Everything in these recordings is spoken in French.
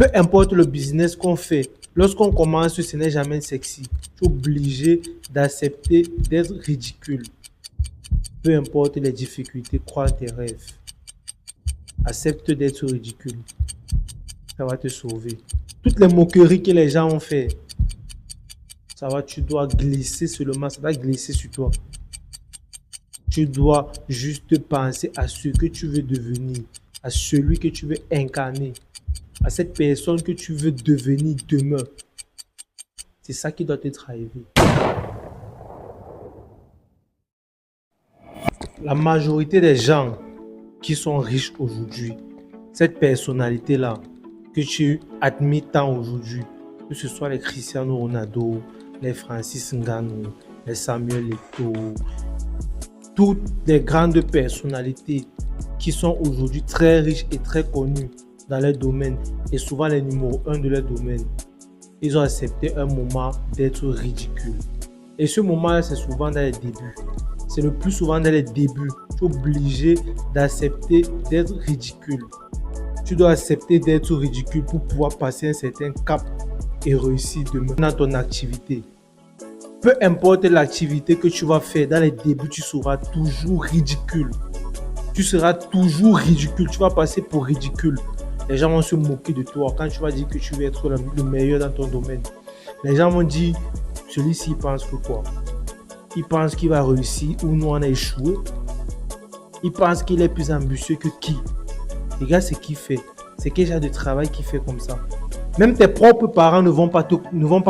Peu importe le business qu'on fait, lorsqu'on commence, ce n'est jamais sexy. Tu es obligé d'accepter d'être ridicule. Peu importe les difficultés, crois en tes rêves. Accepte d'être ridicule. Ça va te sauver. Toutes les moqueries que les gens ont fait, ça va, tu dois glisser seulement, ça va glisser sur toi. Tu dois juste penser à ce que tu veux devenir, à celui que tu veux incarner, à cette personne que tu veux devenir demain. C'est ça qui doit te driver. La majorité des gens qui sont riches aujourd'hui, cette personnalité-là que tu admires tant aujourd'hui, que ce soit les Cristiano Ronaldo, les Francis Ngannou, les Samuel Eto'o, toutes les grandes personnalités qui sont aujourd'hui très riches et très connues dans leur domaine et souvent les numéros 1 de leur domaine, ils ont accepté un moment d'être ridicules. Et ce moment-là, c'est souvent dans les débuts. C'est le plus souvent dans les débuts. Tu es obligé d'accepter d'être ridicule. Tu dois accepter d'être ridicule pour pouvoir passer un certain cap et réussir demain dans ton activité. Peu importe l'activité que tu vas faire, dans les débuts, tu seras toujours ridicule. Tu seras toujours ridicule. Tu vas passer pour ridicule. Les gens vont se moquer de toi quand tu vas dire que tu veux être le meilleur dans ton domaine. Les gens vont dire, celui-ci pense que quoi? Il pense qu'il va réussir ou nous on a échoué. Il pense qu'il est plus ambitieux que qui? Regarde ce qu'il fait. C'est quel genre de travail qu'il fait comme ça. Même tes propres parents ne vont pas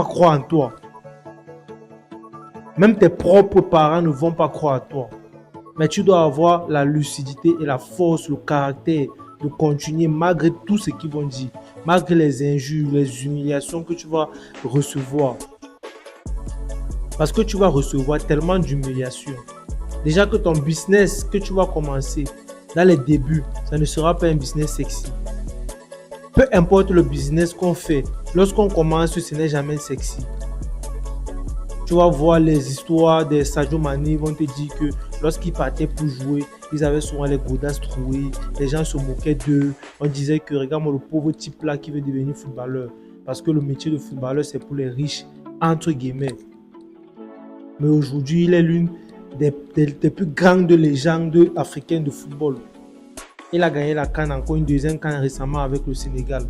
croire en toi. Même tes propres parents ne vont pas croire en toi. Mais tu dois avoir la lucidité et la force, le caractère de continuer malgré tout ce qu'ils vont dire. Malgré les injures, les humiliations que tu vas recevoir. Parce que tu vas recevoir tellement d'humiliations. Déjà que ton business que tu vas commencer dans les débuts, ça ne sera pas un business sexy. Peu importe le business qu'on fait, lorsqu'on commence, ce n'est jamais sexy. Tu vas voir les histoires des Sadio Mané, ils vont te dire que lorsqu'ils partaient pour jouer, ils avaient souvent les godasses trouées, les gens se moquaient d'eux. On disait que regarde-moi le pauvre type là qui veut devenir footballeur. Parce que le métier de footballeur, c'est pour les riches, entre guillemets. Mais aujourd'hui, il est l'une des plus grandes légendes africaines de football. Il a gagné la CAN, encore une deuxième CAN récemment avec le Sénégal.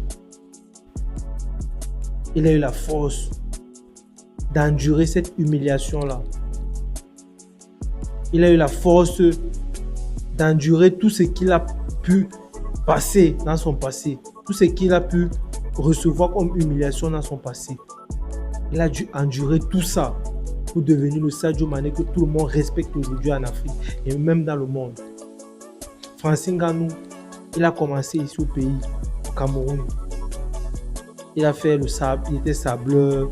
Il a eu la force d'endurer cette humiliation-là. Il a eu la force d'endurer tout ce qu'il a pu passer dans son passé. Tout ce qu'il a pu recevoir comme humiliation dans son passé. Il a dû endurer tout ça pour devenir le Sadio Mané que tout le monde respecte aujourd'hui en Afrique et même dans le monde. Francis Ngannou, il a commencé ici au pays, au Cameroun. Il a fait le sable, il était sableur,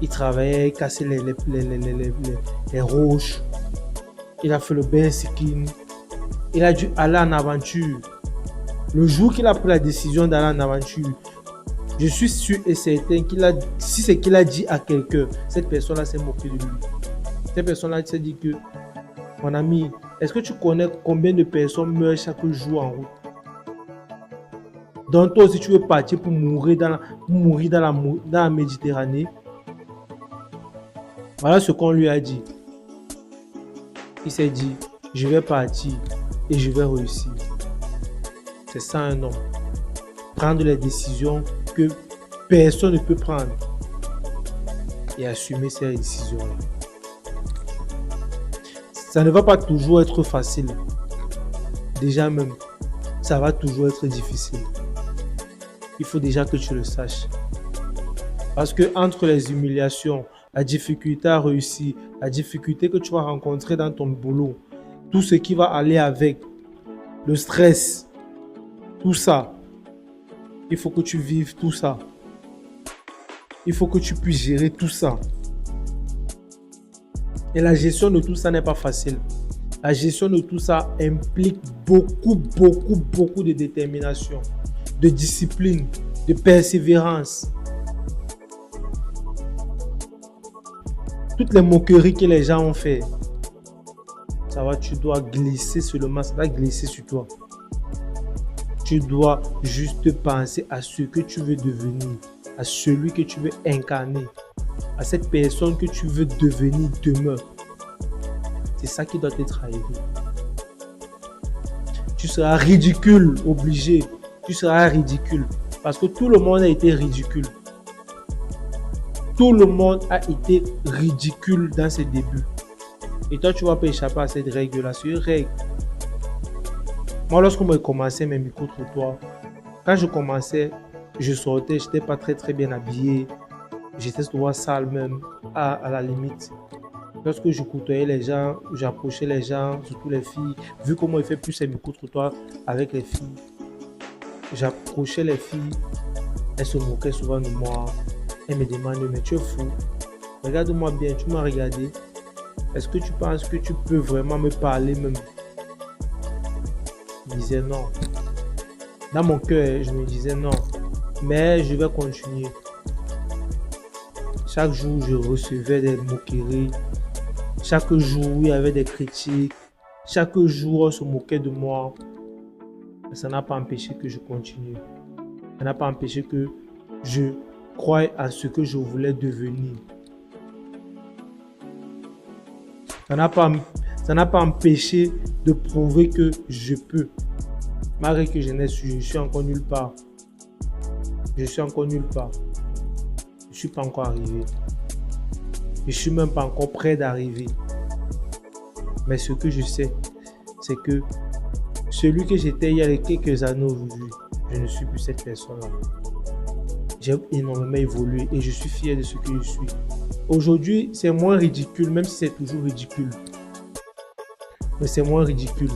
il travaillait, il cassait les roches. Il a fait le bear-skin. Il a dû aller en aventure. Le jour qu'il a pris la décision d'aller en aventure, je suis sûr et certain si c'est qu'il a dit à quelqu'un, cette personne-là s'est moquée de lui. Cette personne-là s'est dit que, mon ami, est-ce que tu connais combien de personnes meurent chaque jour en route? Donc toi aussi tu veux partir pour mourir dans la Méditerranée? Voilà ce qu'on lui a dit. Il s'est dit, je vais partir et je vais réussir. C'est ça un homme. Prendre les décisions que personne ne peut prendre et assumer ces décisions. Ça ne va pas toujours être facile. Déjà même, ça va toujours être difficile. Il faut déjà que tu le saches. Parce que entre les humiliations, la difficulté à réussir, la difficulté que tu vas rencontrer dans ton boulot, tout ce qui va aller avec, le stress, tout ça, il faut que tu vives tout ça. Il faut que tu puisses gérer tout ça. Et la gestion de tout ça n'est pas facile. La gestion de tout ça implique beaucoup de détermination, de discipline, de persévérance. Toutes les moqueries que les gens ont fait, ça va, tu dois glisser seulement, ça va glisser sur toi. Tu dois juste penser à ce que tu veux devenir, à celui que tu veux incarner, à cette personne que tu veux devenir demain. C'est ça qui doit te driver. Tu seras ridicule, obligé. Tu seras ridicule. Parce que tout le monde a été ridicule. Tout le monde a été ridicule dans ses débuts. Et toi, tu ne vas pas échapper à cette règle-là. C'est une règle. Moi, lorsqu'on m'a commencé mes micro-trottoirs, quand je commençais, je sortais, je n'étais pas très bien habillé. J'étais souvent sale même, à la limite. Lorsque je côtoyais les gens, j'approchais les gens, surtout les filles. Vu comment il fait plus ces micro-trottoirs avec les filles, j'approchais les filles. Elles se moquaient souvent de moi. Elles me demandaient, mais tu es fou. Regarde-moi bien, tu m'as regardé. Est-ce que tu penses que tu peux vraiment me parler même? Je disais non. Dans mon cœur, je me disais non. Mais je vais continuer. Chaque jour, je recevais des moqueries. Chaque jour, il y avait des critiques. Chaque jour, on se moquait de moi. Mais ça n'a pas empêché que je continue. Ça n'a pas empêché que je croie à ce que je voulais devenir. Ça n'a pas empêché de prouver que je peux. Malgré que je suis encore nulle part. Je suis encore nulle part. Je ne suis pas encore arrivé. Je ne suis même pas encore prêt d'arriver. Mais ce que je sais, c'est que celui que j'étais il y a quelques années aujourd'hui, je ne suis plus cette personne-là. J'ai énormément évolué et je suis fier de ce que je suis. Aujourd'hui, c'est moins ridicule, même si c'est toujours ridicule. Mais c'est moins ridicule.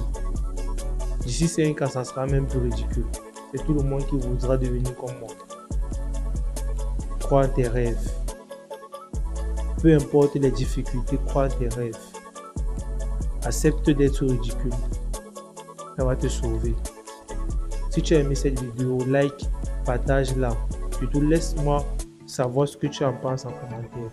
D'ici 5 ans, ça sera même plus ridicule. C'est tout le monde qui voudra devenir comme moi. Crois en tes rêves. Peu importe les difficultés, crois en tes rêves. Accepte d'être ridicule. Ça va te sauver. Si tu as aimé cette vidéo, like, partage-la. Surtout laisse-moi savoir ce que tu en penses en commentaire.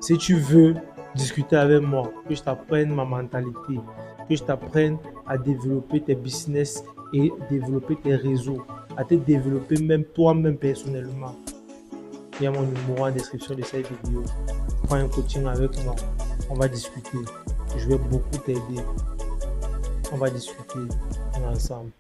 Si tu veux discuter avec moi, que je t'apprenne ma mentalité, que je t'apprenne à développer tes business et développer tes réseaux, à te développer même toi-même personnellement, il y a mon numéro en description de cette vidéo. Prends un coaching avec moi, on va discuter. Je vais beaucoup t'aider. On va discuter ensemble.